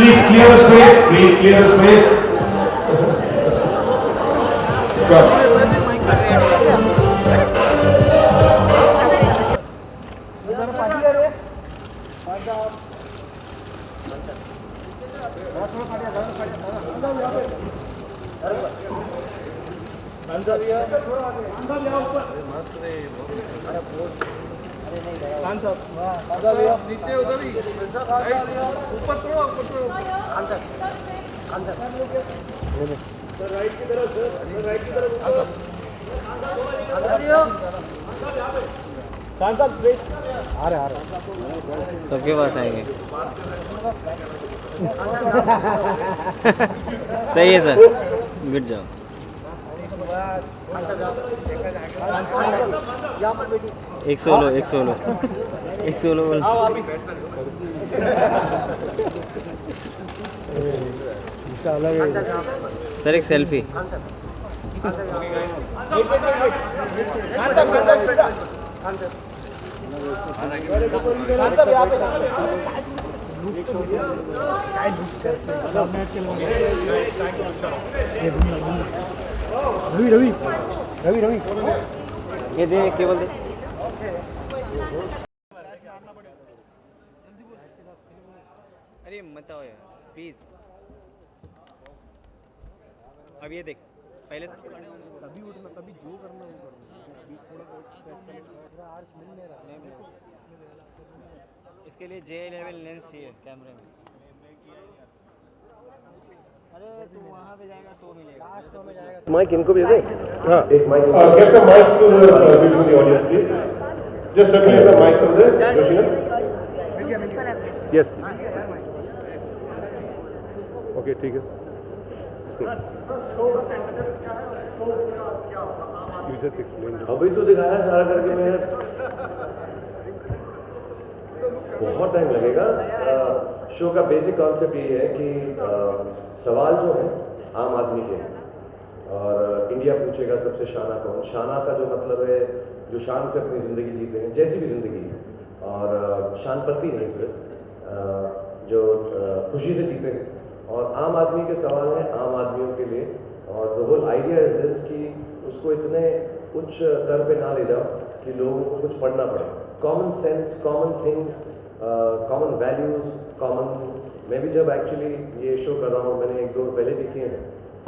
Please clear the space. Please clear the space. नीचे उधर ही ऊपर थोड़ा राइट की तरफ सर राइट की तरफ आ रहे सबके पास आएंगे सही है सर गुड जॉब एक सोलो बोल सर एक सेल्फी रवि ये दे केवल दे अरे मत आओ यार प्लीज अब ये देख पहले तभी उठना तभी जो करना वो करना अभी थोड़ा आर्च मिल नहीं रहा इसके लिए J11 लेंस चाहिए कैमरे में अरे तू वहाँ पे जाएगा तो मिलेगा लास्ट में जाएगा माइक इनको भी दे हाँ एक mic. Get some mics to the audience, please. Just circulate some mics over there, Joshina. Yes please okay ठीक है यू जस्ट एक्सप्लेन अभी तो दिखाया सारा करके मैं बहुत टाइम लगेगा। शो का बेसिक कॉन्सेप्ट ये है कि सवाल जो है आम आदमी के और इंडिया पूछेगा सबसे शाना कौन। शाना का जो मतलब है जो शान से अपनी ज़िंदगी जीते हैं जैसी भी ज़िंदगी है और शानपत्ती नहीं सिर्फ जो खुशी से जीते हैं और आम आदमी के सवाल हैं आम आदमियों के लिए और the whole idea is this कि उसको इतने उच्च स्तर पे ना ले जाओ कि लोगों को कुछ पढ़ना पड़े। Common sense common things common values common. मैं भी जब एक्चुअली ये शो कर रहा हूँ मैंने एक दो पहले भी किए हैं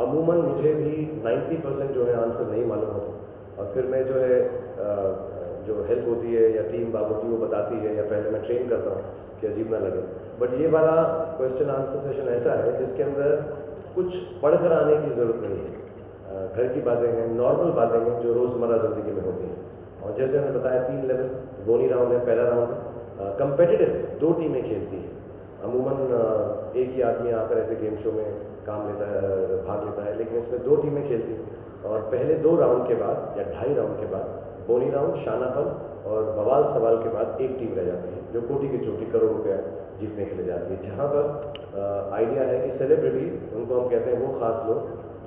अमूमन मुझे भी 90% जो है आंसर नहीं मालूम होता और फिर मैं जो है जो हेल्प होती है या टीम बाबू की वो बताती है या पहले मैं ट्रेन करता हूँ कि अजीब ना लगे। बट ये वाला क्वेश्चन आंसर सेशन ऐसा है जिसके अंदर कुछ पढ़कर आने की ज़रूरत नहीं है। घर की बातें हैं नॉर्मल बातें हैं जो रोज़मर्रा ज़िंदगी में होती हैं और जैसे हमने बताया 3 लेवल बोनी राउंड है पहला राउंड है कंपेटिटिव है 2 टीमें खेलती हैं। अमूमन एक ही आदमी आकर ऐसे गेम शो में काम लेता है भाग लेता है लेकिन इसमें 2 टीमें खेलती हैं और पहले 2 राउंड के बाद या 2.5 राउंड के बाद बोनी राउंड शानापन और बवाल सवाल के बाद एक टीम रह जाती है जो कोटि की चोटी करोड़ रुपया जीतने के लिए जाती है। जहाँ पर आइडिया है कि सेलिब्रिटी उनको हम कहते हैं वो खास लोग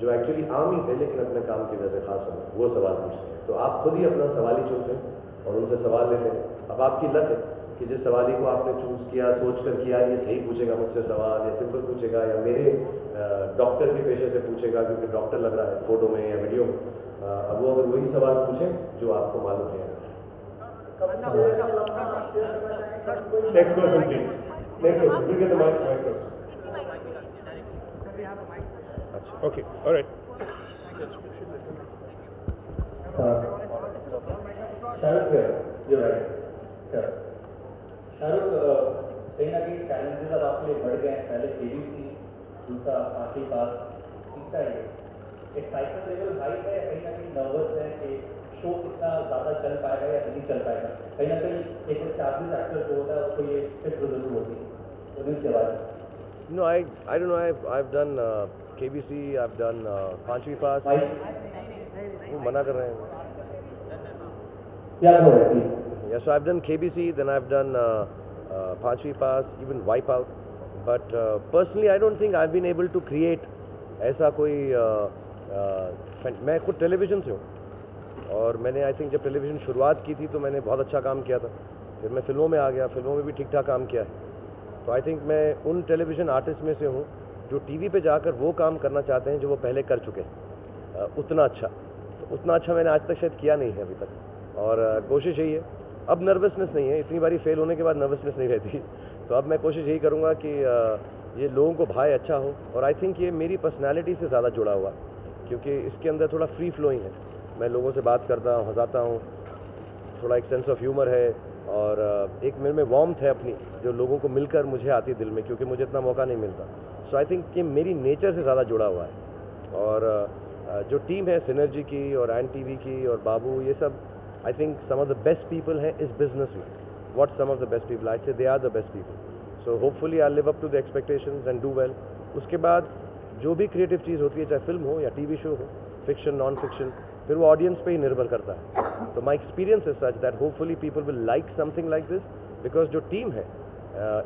जो एक्चुअली आम ही थे लेकिन अपने काम की वजह से खास हो वो सवाल पूछते हैं। तो आप खुद ही अपना सवाल ही चुनते हैं और उनसे सवाल लेते हैं। अब आपकी लक है कि जिस सवाली को आपने चूज़ किया सोच कर किया ये सही पूछेगा मुझसे सवाल या सिंपल पूछेगा या मेरे डॉक्टर के पेशे से पूछेगा क्योंकि डॉक्टर लग रहा है फ़ोटो में या वीडियो में। अब वो अगर वही सवाल पूछें जो आपको मालूम है। Next person, please. Next person. We'll get the mic first. अच्छा okay alright Shahrukh you're right. Shahrukh कहीं ना कहीं चैलेंजेस अब आपके लिए बढ़ गए हैं। पहले केबीसी दूसरा आखिरी पास तीसरा ये एक्साइटमेंट लेवल हाई है कहीं ना कहीं नर्वस है कि शो कितना ज़्यादा चल पाएगा या नहीं चल पाएगा। कहीं ना कहीं एक एस्टैब्लिश एक्टर जो होता है उसको ये फिट जरूर होती है तो इसके बाद No, I don't know. I've done KBC. I've done पांचवी पास. वो मना कर रहे हैं. क्या हो रहा है? Yeah, so I've done KBC. Then I've done पांचवी पास, even Wipeout. But personally, I don't think I've been able to create ऐसा कोई मैं खुद टेलीविज़न से हूँ और मैंने आई थिंक जब टेलीविज़न शुरुआत की थी तो मैंने बहुत अच्छा काम किया था। फिर मैं फिल्मों में आ गया, फिल्मों में भी ठीक ठाक काम किया है। तो आई थिंक मैं उन टेलीविज़न आर्टिस्ट में से हूँ जो टीवी पे जाकर वो काम करना चाहते हैं जो वो पहले कर चुके हैं उतना अच्छा। तो उतना अच्छा मैंने आज तक शायद किया नहीं है अभी तक, और कोशिश यही है। अब नर्वसनेस नहीं है, इतनी बारी फेल होने के बाद नर्वसनेस नहीं रहती। तो अब मैं कोशिश यही करूँगा कि ये लोगों को भाई अच्छा हो, और आई थिंक ये मेरी पर्सनैलिटी से ज़्यादा जुड़ा हुआ, क्योंकि इसके अंदर थोड़ा फ्री फ्लोइंग है। मैं लोगों से बात करता हूँ, हंसाता हूँ, थोड़ा एक सेंस ऑफ ह्यूमर है, और एक मेरे में वार्मथ है अपनी, जो लोगों को मिलकर मुझे आती है दिल में, क्योंकि मुझे इतना मौका नहीं मिलता। सो आई थिंक ये मेरी नेचर से ज़्यादा जुड़ा हुआ है। और जो टीम है सिनर्जी की और एन टीवी की और बाबू, ये सब I think some of the best people हैं इस बिज़नेस में। What some of the best people, I say they are the best people. So hopefully I live up to the expectations and do well. उसके बाद जो भी creative चीज़ होती है, चाहे फिल्म हो या टीवी शो हो, फिक्शन नॉन फिक्शन, फिर वो ऑडियंस पे ही निर्भर करता है। तो my experience is such that hopefully people will like something like this, because जो टीम है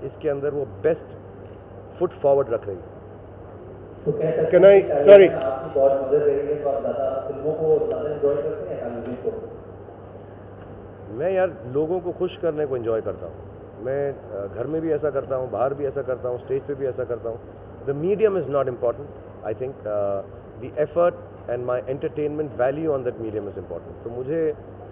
इसके अंदर वो बेस्ट फुट फॉरवर्ड रख रही है। तो कह सकते Can हैं I- कि sorry. आपकी बहुत मदद रही है, तो आप ज़्यादा फिल्मों को ज़्यादा एंजॉय करते हैं या म्यूजिक को? मैं यार लोगों को खुश करने को एंजॉय करता हूँ। मैं घर में भी ऐसा करता हूँ, बाहर भी ऐसा करता हूँ, स्टेज पे भी ऐसा करता हूँ। The medium is not important. I think the effort and my entertainment value on that medium is important. तो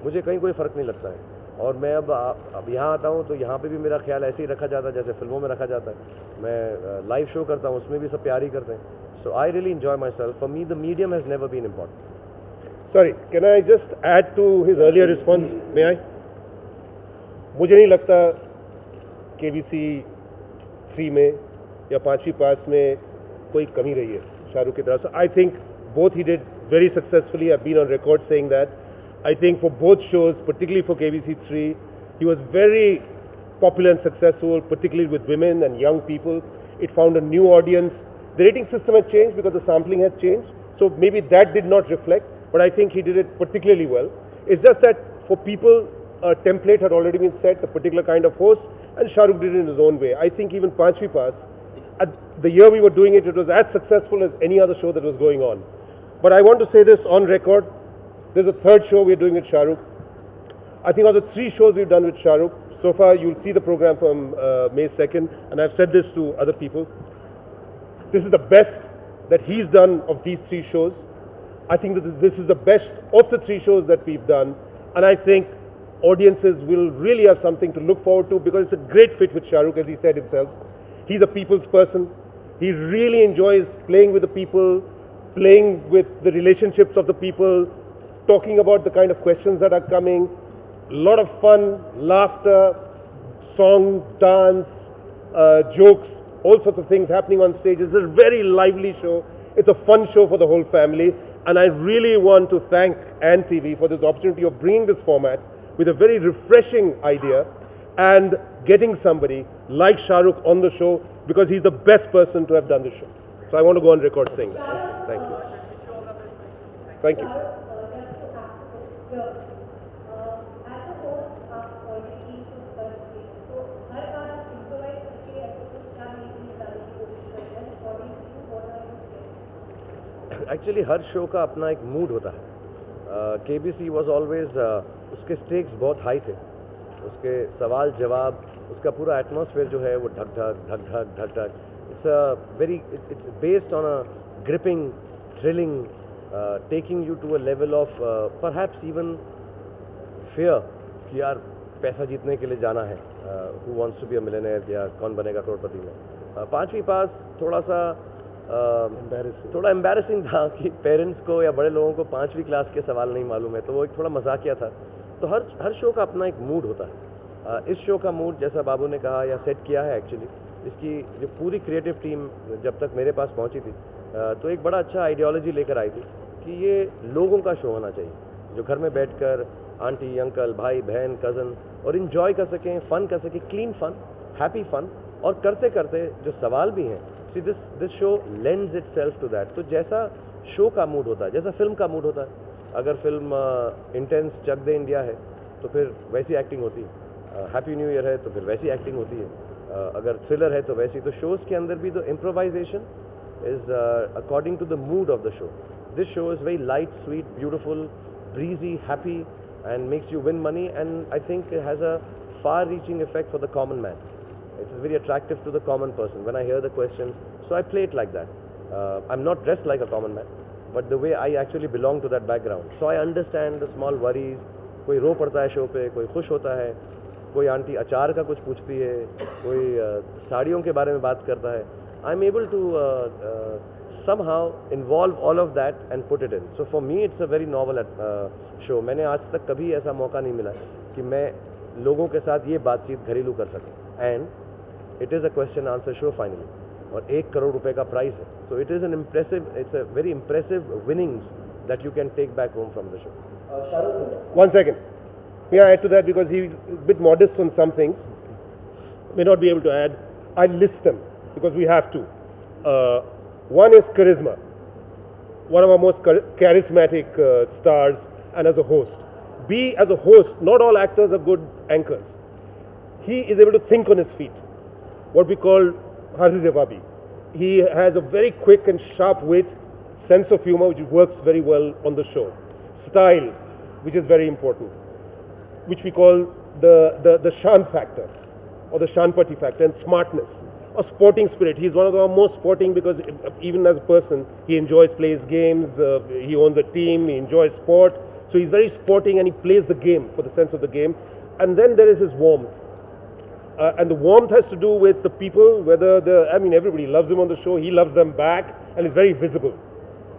मुझे कहीं कोई फ़र्क नहीं लगता है। और मैं अब यहाँ आता हूँ तो यहाँ पे भी मेरा ख्याल ऐसे ही रखा जाता है जैसे फिल्मों में रखा जाता है। मैं लाइव शो करता हूँ, उसमें भी सब प्यार ही करते हैं। So I really enjoy myself. For me the medium has never been important. Sorry, can I just add to his earlier response? May I? मुझे नहीं लगता KBC 3 में या 5वीं पास में कोई कमी रही है शाहरुख की तरफ से। I think both he did very successfully. I've been on record saying that. I think for both shows, particularly for KBC 3, he was very popular and successful, particularly with women and young people. It found a new audience. The rating system had changed because the sampling had changed. So maybe that did not reflect, but I think he did it particularly well. It's just that for people, a template had already been set, a particular kind of host, and Shahrukh did it in his own way. I think even Panchvi Pass, at the year we were doing it, it was as successful as any other show that was going on. But I want to say this on record. There's a third show we're doing with Shahrukh. I think of the 3 shows we've done with Shahrukh, so far you'll see the program from May 2nd, and I've said this to other people. This is the best that he's done of these 3 shows. I think that this is the best of the 3 shows that we've done, and I think audiences will really have something to look forward to because it's a great fit with Shahrukh, as he said himself. He's a people's person. He really enjoys playing with the people, playing with the relationships of the people, talking about the kind of questions that are coming. A lot of fun, laughter, song, dance, jokes, all sorts of things happening on stage. It's a very lively show. It's a fun show for the whole family. And I really want to thank Ann TV for this opportunity of bringing this format with a very refreshing idea and getting somebody like Shahrukh on the show because he's the best person to have done this show. So I want to go on record saying that. Thank you. Thank you. Actually her show का अपना एक mood होता है। KBC was always, उसके stakes बहुत high थे, उसके सवाल जवाब, उसका पूरा एटमॉस्फेयर जो है वो ढक ढक ढक ढक ढक ढक। It's based on a gripping, thrilling, taking you to a level of perhaps even fair कि यार पैसा जीतने के लिए जाना है, who wants to be a millionaire या कौन बनेगा करोड़पति में। 5वीं पास थोड़ा सा थोड़ा एम्बैरेसिंग था कि पेरेंट्स को या बड़े लोगों को 5वीं क्लास के सवाल नहीं मालूम है, तो वो एक थोड़ा मजाकिया था। तो हर शो का अपना एक मूड होता है। इस शो का मूड जैसा बाबू ने कहा या सेट किया है, एक्चुअली इसकी जो पूरी क्रिएटिव टीम जब तक मेरे पास पहुंची थी तो एक बड़ा अच्छा आइडियोलॉजी लेकर आई थी कि ये लोगों का शो होना चाहिए, जो घर में बैठकर आंटी अंकल भाई बहन कज़न और इन्जॉय कर सकें, फ़न कर सकें, क्लीन फ़न, हैप्पी फ़न, और करते करते जो सवाल भी हैं। See this show lends itself to that. तो जैसा शो का मूड होता है, जैसा फिल्म का मूड होता है, अगर फिल्म इंटेंस चक दे इंडिया है तो फिर वैसी एक्टिंग होती है, हैप्पी न्यू ईयर है तो फिर वैसी एक्टिंग होती है, अगर थ्रिलर है तो वैसी। तो शोज़ के अंदर भी तो improvisation is according to the mood of the show. This show is very light, sweet, beautiful, breezy, happy, and makes you win money, and I think it has a far-reaching effect for the common man. It is very attractive to the common person when I hear the questions. So I play it like that. I'm not dressed like a common man, but the way I actually belong to that background. So I understand the small worries. कोई रो पड़ता है show पे, कोई खुश होता है, कोई aunty अचार का कुछ पूछती है, कोई साड़ियों के बारे में बात करता है. I'm able to somehow involve all of that and put it in. So for me it's a very novel show. मैंने आज तक कभी ऐसा मौका नहीं मिला कि मैं लोगों के साथ ये बातचीत घरेलू कर सकूं. And it is a question answer show finally. और 1 करोड़ रुपए का प्राइस है. So it is an impressive, it's a very impressive winnings that you can take back home from the show. One second. May I add to that, because he's a bit modest on some things. May not be able to add. I list them because we have to. One is charisma. One of our most charismatic stars, and as a host. B, as a host, not all actors are good anchors. He is able to think on his feet. What we call Harzi Jawabi. He has a very quick and sharp wit, sense of humor, which works very well on the show. Style, which is very important, which we call the Shan factor or the Shanpati factor, and smartness, a sporting spirit. He's one of our most sporting because even as a person, he enjoys, plays games, he owns a team, he enjoys sport. So he's very sporting and he plays the game for the sense of the game. And then there is his warmth. And the warmth has to do with the people, whether everybody loves him on the show, he loves them back, and is very visible.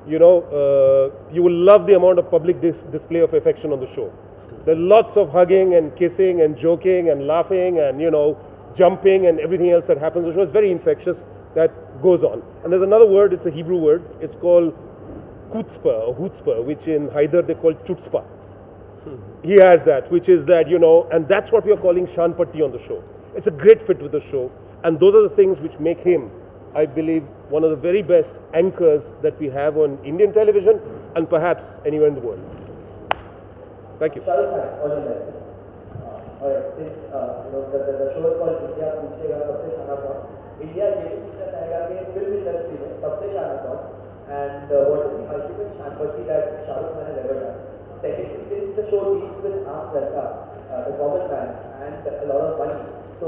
You know, you will love the amount of public display of affection on the show. There are lots of hugging and kissing and joking and laughing and, you know, jumping and everything else that happens on the show. It's very infectious, that goes on. And there's another word, it's a Hebrew word, it's called kutzpah or hutzpah, which in Haider they call chutzpah. He has that, which is that, you know, and that's what we are calling Shanpati on the show. It's a great fit with the show, and those are the things which make him, I believe, one of the very best anchors that we have on Indian television and perhaps anywhere in the world. Thank you. Shahrukh Khan, all in that. Alright, since the show is called India Poochega, Sabse Shaana Kaun. India ये भी पूछना चाहेगा कि film industry में सबसे शाना कौन, and what is the ultimate Shanpati that Shahrukh Khan has ever done. Secondly, since the show deals with aam ladka, the common man, and a lot of money, so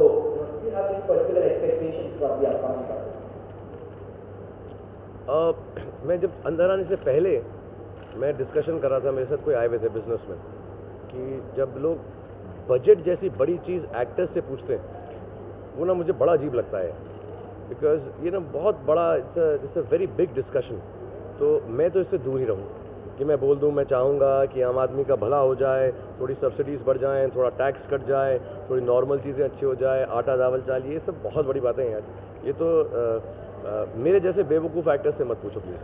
do you have any particular expectations from the upcoming project? मैं जब अंदर आने से पहले मैं discussion कर रहा था, मेरे साथ कोई आए हुए थे बिजनेसमैन, कि जब लोग बजट जैसी बड़ी चीज़ एक्टर्स से पूछते हैं, वो ना मुझे बड़ा अजीब लगता है, बिकॉज ये ना बहुत बड़ा it's a very big discussion. तो मैं तो इससे दूर ही रहूँ कि मैं बोल दूँ मैं चाहूँगा कि आम आदमी का भला हो जाए, थोड़ी सब्सिडीज़ बढ़ जाएँ, थोड़ा टैक्स कट जाए, थोड़ी नॉर्मल चीज़ें अच्छी हो जाए, आटा दावल चाल, ये सब बहुत बड़ी बातें हैं यार. ये तो मेरे जैसे बेवकूफ़ एक्टर्स से मत पूछो प्लीज़.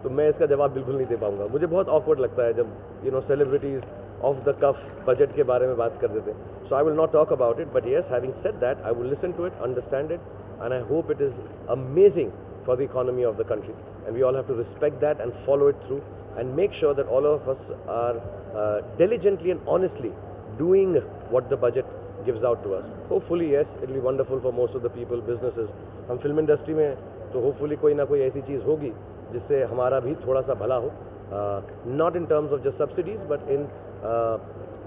तो मैं इसका जवाब बिल्कुल नहीं दे पाऊँगा. मुझे बहुत ऑकवर्ड लगता है जब celebrities off the cuff budget के बारे में बात कर देते हैं. So I will not talk about it, but yes, having said that, I will listen to it, understand it, and I hope it is amazing for the economy of the country, and we all have to respect that and follow it through and make sure that all of us are diligently and honestly doing what the budget gives out to us. Hopefully yes, it will be wonderful for most of the people, businesses. हम film industry में तो hopefully कोई ना कोई ऐसी चीज़ होगी जिससे हमारा भी थोड़ा सा भला हो, not in terms of just subsidies but in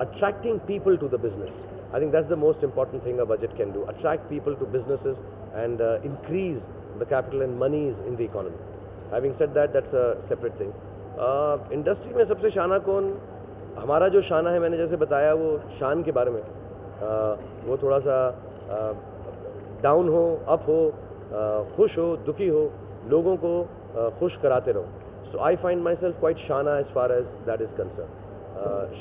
attracting people to the business. I think that's the most important thing a budget can do, attract people to businesses and increase the capital and monies in the economy. Having said that, that's a separate thing. Industry में सबसे शाना कौन, हमारा जो शाना है, मैंने जैसे बताया वो शान के बारे में, वो थोड़ा सा डाउन हो, अप हो, खुश हो, दुखी हो, लोगों को खुश कराते रहो. So I find myself quite Shaana as far as that is concerned.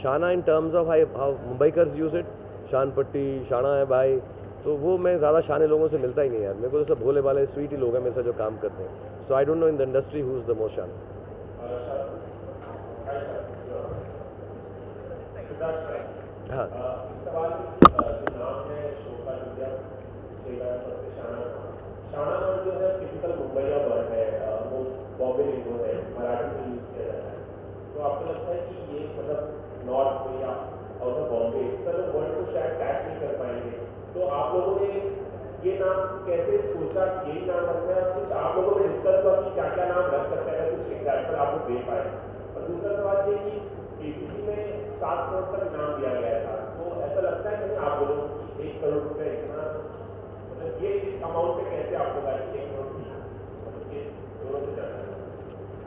Shaana in terms of how Mumbaikars use it, शानपट्टी, शाना है भाई, तो वो मैं ज़्यादा शाने लोगों से मिलता ही नहीं यार. मेरे को तो सब भोले भाले स्वीट ही लोग हैं मेरे साथ जो काम करते हैं. So I don't know in the industry who is the most शाना. हाँ, सवाल जो नाम है शो का, इंडिया पूछेगा सबसे शाना कौन. शाना कौन जो है टिपिकल मुंबईया वर्ड है, वो बॉम्बे लिंगो है, मराठी में यूज़ किया जाता है. तो आपको लगता है कि ये मतलब नॉर्थ में या आउट ऑफ बॉम्बे तो लोग वर्ड को शायद कैच नहीं कर पाएंगे, तो आप लोगों ने ये नाम कैसे सोचा कि यही नाम रखना है? कुछ आप लोगों ने डिस्कस हुआ कि क्या क्या नाम रख सकते हैं, कुछ एग्जाम्पल आप लोग दे पाए. और दूसरा सवाल ये कि केबीसी में 7 करोड़ तक नाम दिया गया था, तो ऐसा लगता है कि आप लोगों की 1 करोड़ रुपये इतना ये इस अमाउंट पे कैसे आपको लगा कि 1 करोड़ ठीक है, मतलब ये दोनों से ज़्यादा है?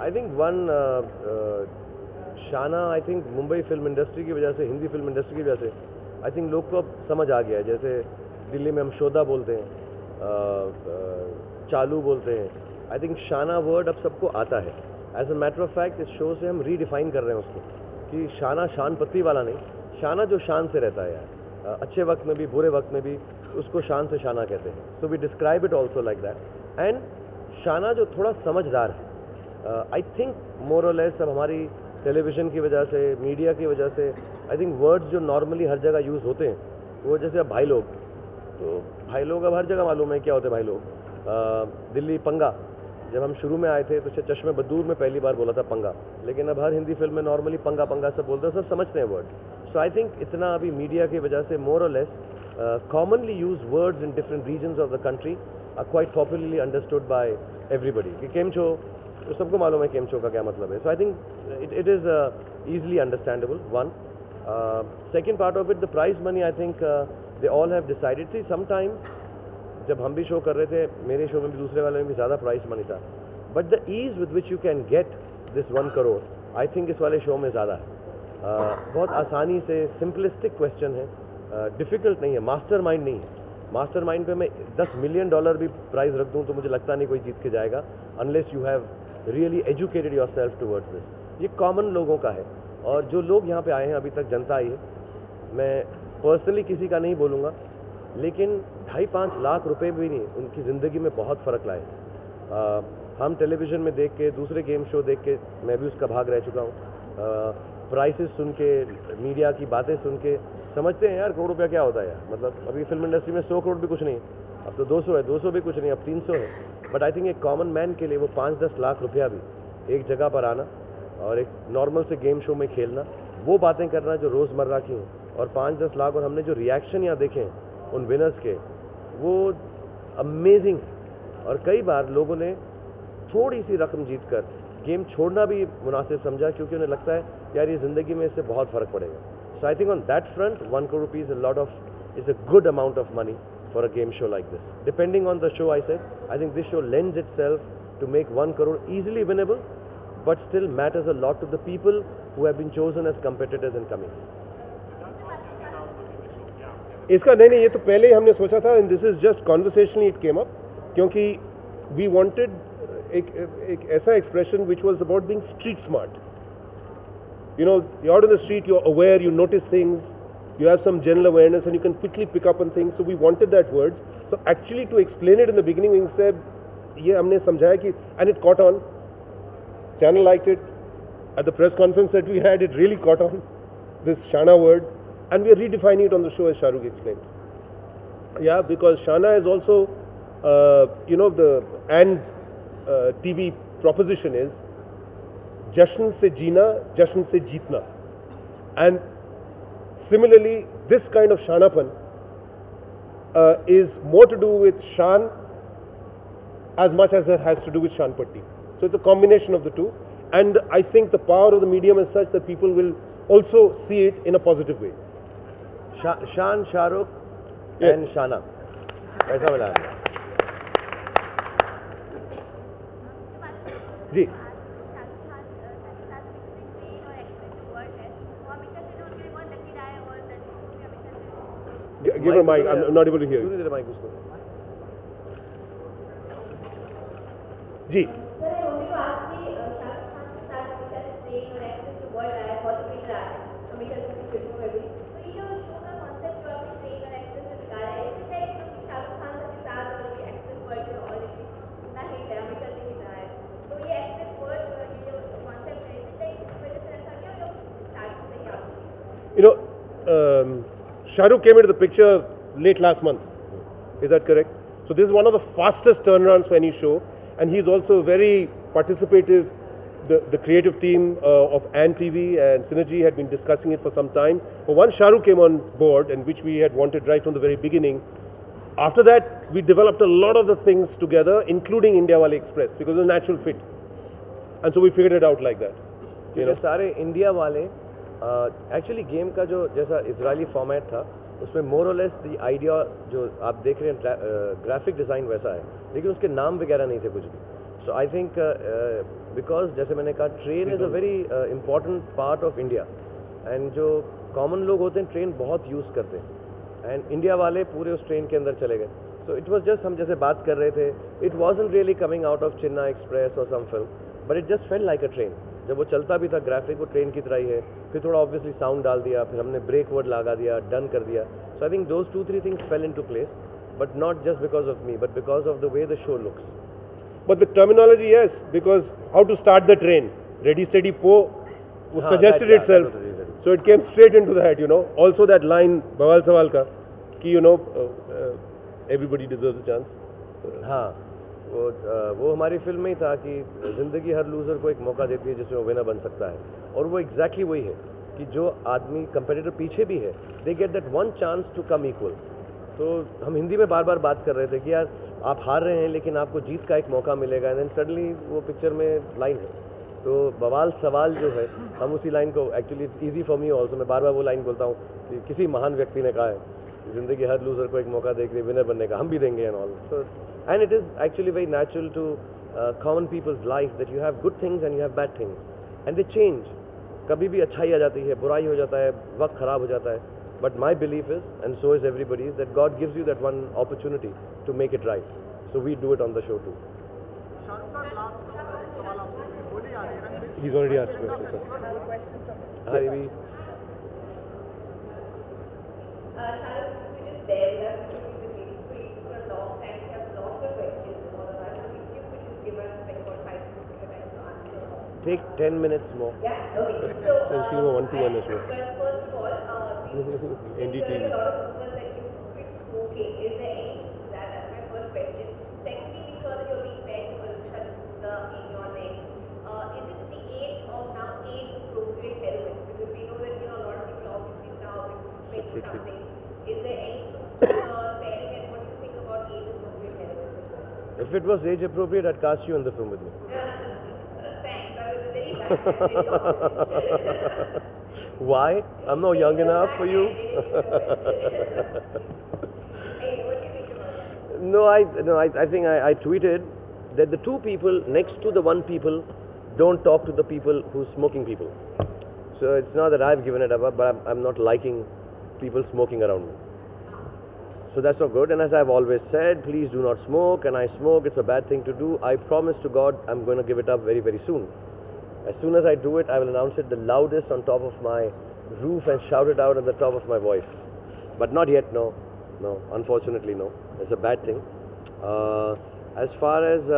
आई थिंक वन शाना, I think Mumbai film industry की वजह से, हिंदी फिल्म इंडस्ट्री की वजह से आई थिंक लोग को अब समझ आ गया है। जैसे दिल्ली में हम शोदा बोलते हैं, चालू बोलते हैं, आई थिंक शाना वर्ड अब सबको आता है। As a matter of fact इस शो से हम रीडिफाइन कर रहे हैं उसको कि शाना शान पत्ती वाला नहीं, शाना जो शान से रहता है यार, अच्छे वक्त में भी बुरे वक्त में भी उसको शान से शाना कहते हैं। So we describe it also like that. And शाना जो थोड़ा समझदार है, आई थिंक मोर और लेस अब हमारी टेलीविज़न की वजह से, मीडिया की वजह से आई थिंक वर्ड्स जो नॉर्मली हर जगह यूज़ होते हैं, वो जैसे अब भाई लोग, तो भाई लोग अब हर जगह मालूम है क्या होते हैं भाई लोग। दिल्ली पंगा, जब हम शुरू में आए थे तो चश्मे बदूर में पहली बार बोला था पंगा, लेकिन अब हर हिंदी फिल्म में नॉर्मली पंगा पंगा सब बोलते हैं, सब समझते हैं वर्ड्स। सो आई थिंक इतना अभी मीडिया की वजह से मोर और less commonly used words in different regions of the country are quite popularly understood by everybody कि केम छो, तो सबको मालूम है केम छो का क्या मतलब है। So I think it is easily understandable one. Second part of it, the prize money, I think they all have decided. See sometimes जब हम भी शो कर रहे थे, मेरे शो में भी दूसरे वाले में भी ज़्यादा प्राइस मनी था, but the ease with which you can get this 1 crore I think इस वाले शो में ज़्यादा है। बहुत आसानी से, सिंपलिस्टिक क्वेश्चन है, डिफ़िकल्ट नहीं है, मास्टरमाइंड नहीं है। मास्टरमाइंड पे मैं $10 मिलियन भी प्राइज़ रख दूँ तो मुझे लगता नहीं कोई जीत के जाएगा, unless you have really educated your self towards this. ये कॉमन लोगों का है, और जो लोग यहाँ पे आए हैं, अभी तक जनता आई है, मैं पर्सनली किसी का नहीं बोलूँगा, लेकिन 2.5-5 लाख रुपए भी नहीं उनकी ज़िंदगी में बहुत फ़र्क लाए। हम टेलीविज़न में देख के, दूसरे गेम शो देख के, मैं भी उसका भाग रह चुका हूँ, प्राइसेस सुन के, मीडिया की बातें सुन के समझते हैं यार करोड़ रुपया क्या होता है यार। मतलब अभी फिल्म इंडस्ट्री में 100 करोड़ भी कुछ नहीं, अब तो 200 है, 200 भी कुछ नहीं, अब 300 है। बट आई थिंक एक कॉमन मैन के लिए वो 5-10 लाख रुपया भी एक जगह पर आना और एक नॉर्मल से गेम शो में खेलना, वो बातें करना जो रोज़मर्रा की हैं, और 5-10 लाख, और हमने जो रिएक्शन यहाँ देखे हैं उन विनर्स के, वो अमेजिंग है। और कई बार लोगों ने थोड़ी सी रकम जीत कर गेम छोड़ना भी मुनासिब समझा, क्योंकि उन्हें लगता है यार ये ज़िंदगी में इससे बहुत फ़र्क पड़ेगा। So I think on that front 1 crore rupees is a good amount of money for a game show like this. Depending on the show, I said, I think this show lends itself to make 1 crore easily winnable, but still matters a lot to the people who have been chosen as competitors in coming. इसका नहीं, ये तो पहले ही हमने सोचा था, and this is just conversationally it came up, क्योंकि we wanted एक ऐसा expression which was about being street smart. You know, you are in the street, you are aware, you notice things, you have some general awareness and you can quickly pick up on things. So we wanted that words. So actually to explain it in the beginning, we said, ये हमने समझाया कि, and it caught on. Channel liked it. At the press conference that we had, it really caught on, this Shaana word, and we are redefining it on the show as Shahrukh explained. Yeah, because Shaana is also, you know, the TV proposition is जश्न से जीना, जश्न से जीतना, and similarly, this kind of Shanapan is more to do with Shan as much as it has to do with Shanpatti. So it's a combination of the two, and I think the power of the medium is such that people will also see it in a positive way. Shan, Shahrukh, Yes. and Shaana. ऐसा मिला है। जी, give her mic. I'm not able to hear you. क्यों नहीं दे रहे mic उसको? जी, sir I wanted to ask कि शाहरुख खान के साथ हमेशा से ट्रेन और एक्सेस टू वर्ल्ड रहा है, बहुत मिल रहा है हमेशा से अपनी फिल्मों में भी। तो ये जो शो का कॉन्सेप्ट जो आपने ट्रेन और एक्सेस से निकाला है, इससे क्या है कि शाहरुख खान के साथ और ये एक्सेस वर्ल्ड में ऑलरेडी इतना हिट है, हमेशा से हिट रहा है। तो ये एक्सेस वर्ल्ड ये जो कॉन्सेप्ट है, इससे इस वजह से रखा गया या स्टार्टिंग से ही आपने? you know, Shahrukh came into the picture late last month. Is that correct? So this is one of the fastest turnarounds for any show, and he's also very participative. The creative team of Ant TV and Synergy had been discussing it for some time. But once Shahrukh came on board, and which we had wanted right from the very beginning, after that we developed a lot of the things together, including India Wale Express, because it was a natural fit, and so we figured it out like that. क्योंकि सारे India वाले actually game का जो जैसा Israeli format था, उसमें मोर और less the idea जो आप देख रहे हैं ग्राफिक डिज़ाइन वैसा है, लेकिन उसके नाम वगैरह नहीं थे कुछ भी. सो आई थिंक बिकॉज जैसे मैंने कहा train is a very important part of India, and जो कॉमन लोग होते हैं ट्रेन बहुत यूज़ करते हैं, एंड इंडिया वाले पूरे उस ट्रेन के अंदर चले गए. सो इट वॉज जस्ट हम जैसे बात कर रहे थे, it wasn't really coming out of Chennai Express और some film, but it just fell like a train. जब वो चलता भी था ग्राफिक वो ट्रेन की तरह ही है, फिर थोड़ा ऑब्वियसली साउंड डाल दिया, फिर हमने ब्रेक वर्ड लगा दिया, डन कर दिया. So I think those 2-3 things fell into place, but not just because of me, but because of the way the show looks. But the terminology, yes, because how to start the train, ready, steady, po, suggested itself. That was the reason. So it came straight into that, you know. Also that line, Bawal Sawal ka, ki, you know, everybody deserves a chance. हाँ, वो हमारी film में ही था कि ज़िंदगी हर loser को एक मौका देती है जिसमें वो विनर बन सकता है, और वो एग्जैक्टली वही है कि जो आदमी कंपेटिटर पीछे भी है, they get that one chance to come equal. तो हम हिंदी में बार बार बात कर रहे थे कि यार आप हार रहे हैं लेकिन आपको जीत का एक मौका मिलेगा, एंड देन सडनली वो पिक्चर में लाइन है. तो बवाल सवाल जो है, हम उसी लाइन को actually it's easy for me also, मैं बार बार वो लाइन बोलता हूँ कि किसी महान व्यक्ति ने कहा है कि ज़िंदगी हर लूज़र को एक मौका देगी विनर बनने का, हम भी देंगे and all. So and it is actually very natural to common people's life that you have good things and you have bad things, and they change. कभी भी अच्छाई आ जाती है, बुराई हो जाता है, वक्त ख़राब हो जाता है. But my belief is, and so is everybody's, that God gives you that one opportunity to make it right. So we do it on the show too. He's already asked questions, sir. Hi, Rivi. Shaana, you just bear with us because we've been waiting for you for a long time. We have lots of questions, all of us. So if you could just give us like about 5 minutes of your time to answer. Take 10 minutes more. Yeah, okay. So, Since you were 1-to-1 as well. Well, first of all, NDTV. there's a lot of rumors that you quit smoking. Is there any truth to that? That's my first question. Secondly, we heard that you're being paired to Valusha D'Souza in your next. Is it the age of now age-appropriate heroines? Because we know that a lot of people obviously start with 20-something. Is there any truth to your pairing, and what do you think about age-appropriate heroines? If it was age appropriate, I'd cast you in the film with me. Thanks. I was very bad. Why? I'm not young enough for you. No, I think I tweeted that the two people next to the one people don't talk to the people who's smoking people. So it's not that I've given it up, but I'm not liking people smoking around me. So that's not good. And as I've always said, please do not smoke. And I smoke, it's a bad thing to do. I promise to God, I'm going to give it up very, very soon. As soon as I do it, I will announce it the loudest on top of my roof and shout it out at the top of my voice. But not yet, no. No, unfortunately, no. It's a bad thing. As far as,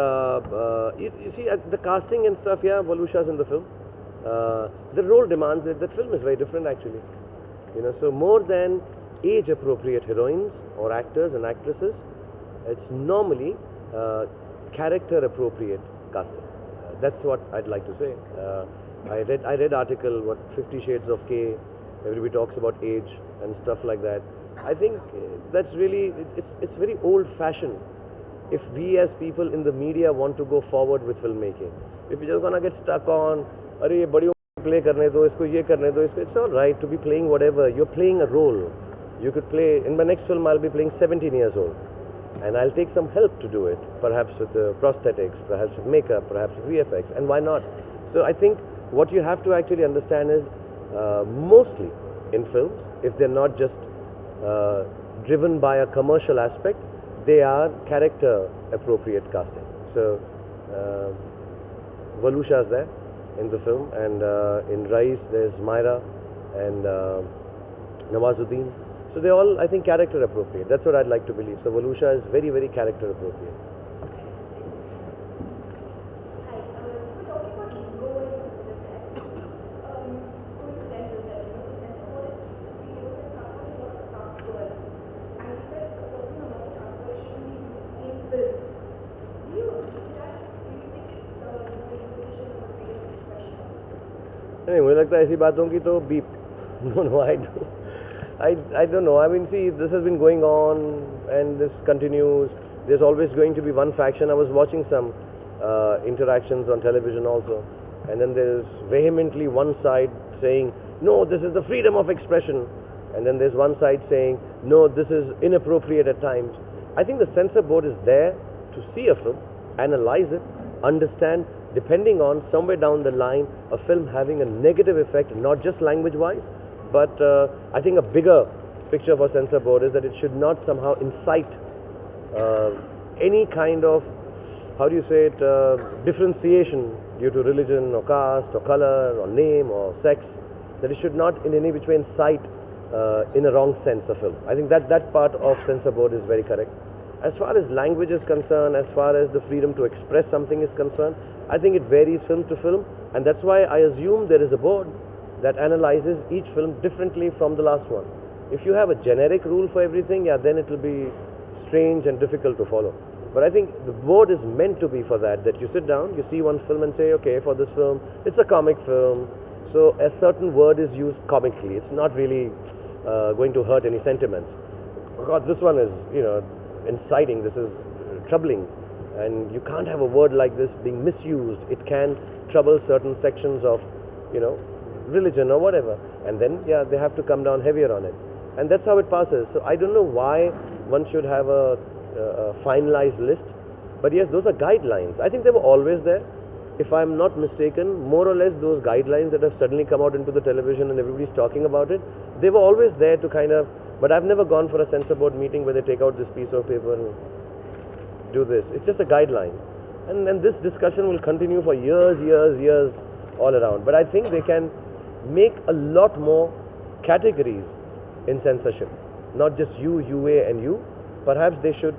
you see, the casting and stuff, yeah, Valusha's in the film. The role demands it. That film is very different, actually. So more than age-appropriate heroines or actors and actresses, it's normally character-appropriate casting. That's what I'd like to say. I read article, 50 Shades of K, everybody talks about age and stuff like that. I think that's really, it's very old-fashioned. If we as people in the media want to go forward with filmmaking, if you're just gonna get stuck on, अरे ये बड़ी play करने दो, इसको ये करने दो, इसको, it's all right to be playing whatever. You're playing a role. You could play, in my next film I'll be playing 17 years old. And I'll take some help to do it, perhaps with prosthetics, perhaps with makeup, perhaps with VFX, and why not? So I think what you have to actually understand is, mostly in films, if they're not just driven by a commercial aspect, they are character appropriate casting. So Valusha's there in the film, and in Rais there's Myra and Nawazuddin. So they're all, I think, character appropriate. That's what I'd like to believe. So Valusha is very, very character appropriate. नहीं, मुझे लगता है ऐसी बातों की तो beep. No, I don't know. I mean, see, this has been going on and this continues. There's always going to be one faction. I was watching some interactions on television also, and then there's vehemently one side saying, no, this is the freedom of expression. and then there's one side saying, no, this is inappropriate at times. I think the censor board is there to see a film, analyze it, understand, depending on somewhere down the line, a film having a negative effect, not just language-wise, but I think a bigger picture for censor board is that it should not somehow incite any kind of, how do you say it, differentiation due to religion or caste or color or name or sex, that it should not in any which way incite in a wrong sense a film. I think that part of censor board is very correct. As far as language is concerned, as far as the freedom to express something is concerned, I think it varies film to film, and that's why I assume there is a board that analyzes each film differently from the last one. If you have a generic rule for everything, yeah, then it will be strange and difficult to follow. But I think the board is meant to be for that you sit down, you see one film and say, okay, for this film, it's a comic film, so a certain word is used comically. It's not really going to hurt any sentiments. God, this one is, inciting, this is troubling, and you can't have a word like this being misused. It can trouble certain sections of, religion or whatever, and then, yeah, they have to come down heavier on it. And that's how it passes. So I don't know why one should have a finalized list, but yes, those are guidelines. I think they were always there. If I'm not mistaken, more or less those guidelines that have suddenly come out into the television and everybody's talking about it, they were always there to kind of, but I've never gone for a censor board meeting where they take out this piece of paper and do this. It's just a guideline. And then this discussion will continue for years all around. But I think they can make a lot more categories in censorship, not just U, UA and U. Perhaps they should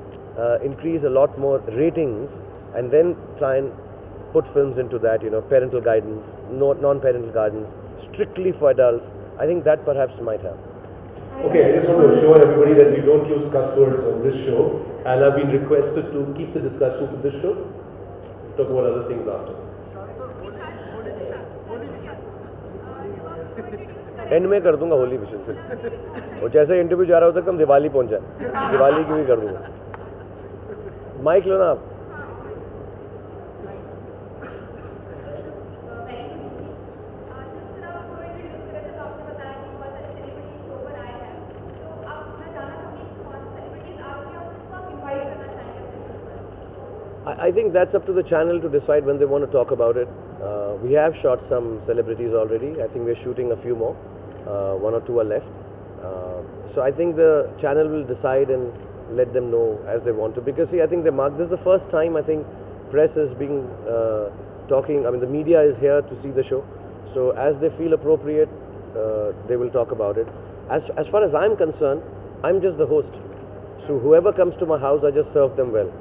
increase a lot more ratings and then try and put films into that, parental guidance, non-parental guidance, strictly for adults. I think that perhaps might help. Okay, I just want to assure everybody that we don't use cuss words on this show, and I've been requested to keep the discussion to this show. We'll talk about other things after. And में कर दूंगा होली विशेष फिर, और जैसे interview जा रहा होता है कम दिवाली पहुंच जाए, दिवाली की भी कर दूंगा। माइक लो ना आप। I think that's up to the channel to decide when they want to talk about it. We have shot some celebrities already. I think we're shooting a few more. One or two are left. So I think the channel will decide and let them know as they want to. Because see, I think this is the first time I think press is being talking. I mean, the media is here to see the show. So as they feel appropriate, they will talk about it. As far as I'm concerned, I'm just the host. So whoever comes to my house, I just serve them well.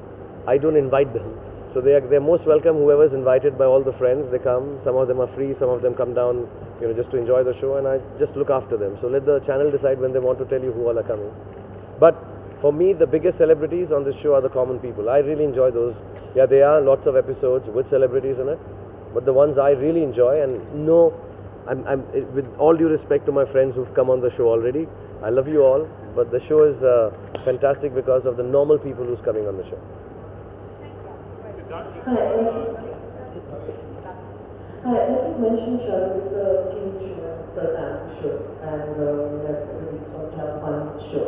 I don't invite them. So they're most welcome. Whoever is invited by all the friends, they come. Some of them are free, some of them come down, just to enjoy the show, and I just look after them. So let the channel decide when they want to tell you who all are coming. But for me, the biggest celebrities on this show are the common people. I really enjoy those. Yeah, there are lots of episodes with celebrities in it, but the ones I really enjoy, and no, I'm with all due respect to my friends who've come on the show already, I love you all, but the show is fantastic because of the normal people who's coming on the show. Hi, like you mentioned, Shaana, it's a clean show and it's a family show, and everybody sort of have fun show.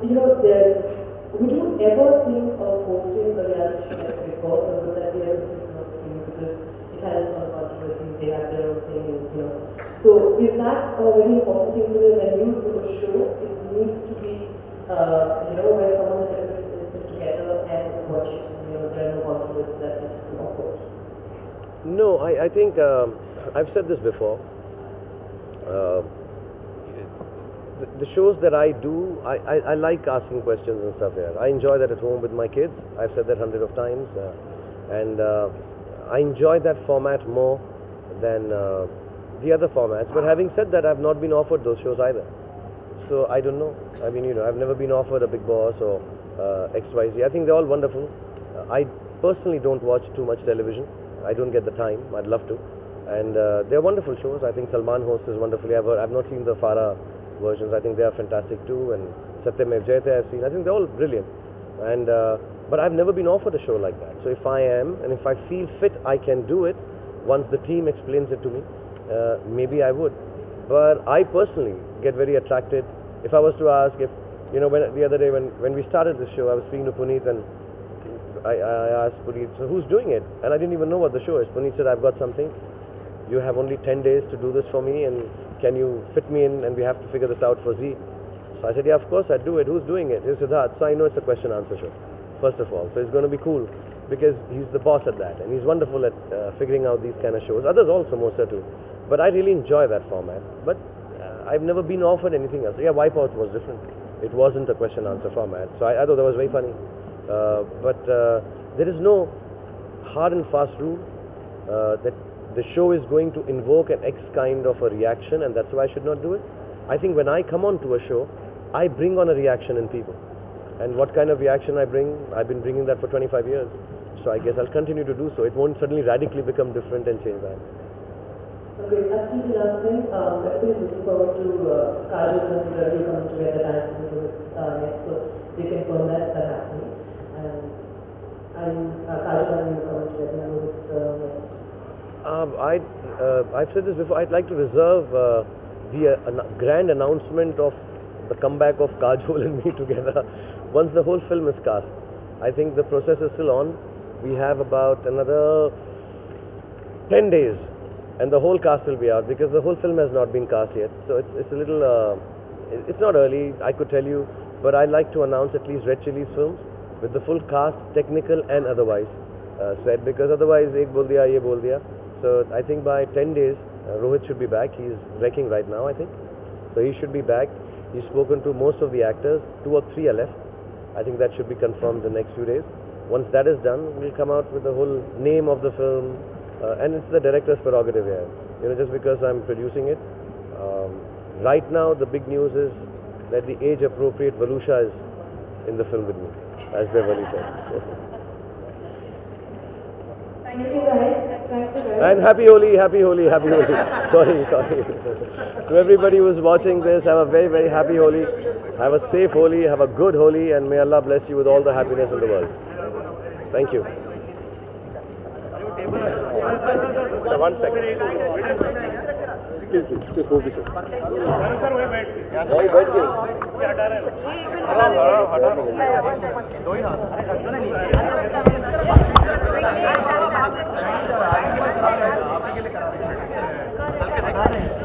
Would you ever think of hosting a reality show like Big Boss, or would that be a bit not for you because it has its own controversies, they have their own thing, and So is that a very important thing to you when you do a show? It needs to be, where someone that everybody can sit together and watch it. There are no controversies that is awkward. No, I think I've said this before. The shows that I do, I like asking questions and stuff here. I enjoy that at home with my kids. I've said that hundreds of times. And I enjoy that format more than the other formats. But having said that, I've not been offered those shows either. So I don't know. I mean, I've never been offered a Big Boss or XYZ. I think they're all wonderful. I personally don't watch too much television. I don't get the time. I'd love to. And they're wonderful shows. I think Salman hosts is wonderfully. I've not seen the Farah versions. I think they are fantastic too. And Satyamev Jayate I've seen. I think they're all brilliant. And but I've never been offered a show like that. So if I am, and if I feel fit, I can do it. Once the team explains it to me, maybe I would. But I personally get very attracted. If I was to ask, if the other day when we started the show, I was speaking to Puneet and I asked Puneet, so who's doing it? And I didn't even know what the show is. Puneet said, I've got something. You have only 10 days to do this for me, and can you fit me in? And we have to figure this out for Z. So I said, yeah, of course I'd do it. Who's doing it? It's Siddharth. So I know it's a question answer show, first of all. So it's going to be cool because he's the boss at that, and he's wonderful at figuring out these kind of shows. Others also, most certainly. But I really enjoy that format. But I've never been offered anything else. Yeah, Wipeout was different. It wasn't a question answer format. So I thought that was very funny. But there is no hard and fast rule that the show is going to invoke an X kind of a reaction, and that's why I should not do it. I think when I come on to a show, I bring on a reaction in people. And what kind of reaction I bring, I've been bringing that for 25 years. So I guess I'll continue to do so. It won't suddenly radically become different and change that. Okay, absolutely last thing. Everybody's looking forward to Kajol and Ravi coming together and it's next. So you confirm that happening. And Kajol and you coming together and it's next. I've said this before. I'd like to reserve the grand announcement of the comeback of Kajol and me together once the whole film is cast. I think the process is still on. We have about another 10 days and the whole cast will be out because the whole film has not been cast yet. So it's a little, it's not early, I could tell you, but I'd like to announce at least Red Chillies films with the full cast, technical and otherwise said, because otherwise ek bol diya, ye bol diya. So I think by 10 days, Rohit should be back. He's wrecking right now, I think. So he should be back. He's spoken to most of the actors. 2 or 3 are left. I think that should be confirmed the next few days. Once that is done, we'll come out with the whole name of the film. And it's the director's prerogative here. Just because I'm producing it. Right now, the big news is that the age-appropriate Valusha is in the film with me, as Beverly said. Thank you guys. Thank you guys. And happy Holi, happy Holi, happy Holi. sorry. To everybody who's watching this, have a very, very happy Holi. Have a safe Holi, have a good Holi, and may Allah bless you with all the happiness in the world. Thank you. Sir, 1 second. Please, just move this way. One second.